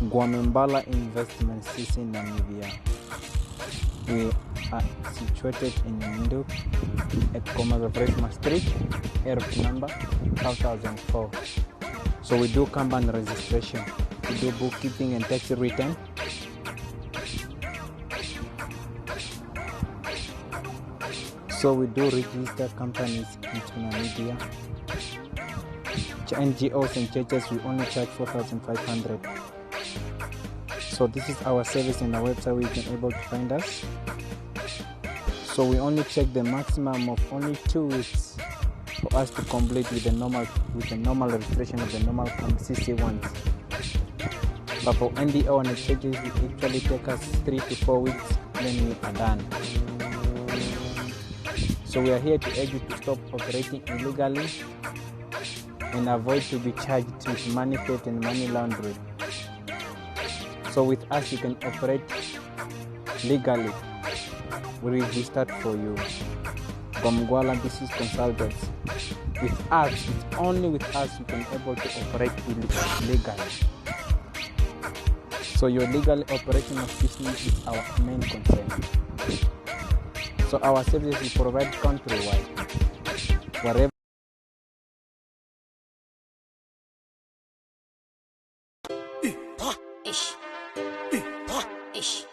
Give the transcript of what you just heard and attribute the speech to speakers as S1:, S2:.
S1: Gwamembala Investment CC Namibia. We are situated in Windhoek at Komazovresma Street, Europe number 5004. So we do Kanban registration, we do bookkeeping and tax return. So we do register companies into Namibia. NGOs and churches we only charge 4,500. So this is our service in our website where you can able to find us. So we only take the maximum of only 2 weeks for us to complete with the normal registration of the normal CC ones. But for NDO and churches it actually take us 3 to 4 weeks, then we are done. So we are here to urge you to stop operating illegally and avoid to be charged with money theft and money laundering. So with us you can operate legally. We registered for you. Gwamgwala Business Consultants. With us, it's only with us you can able to operate legally. So your legal operation of business is our main concern. So our services we provide countrywide, wherever.
S2: Ish.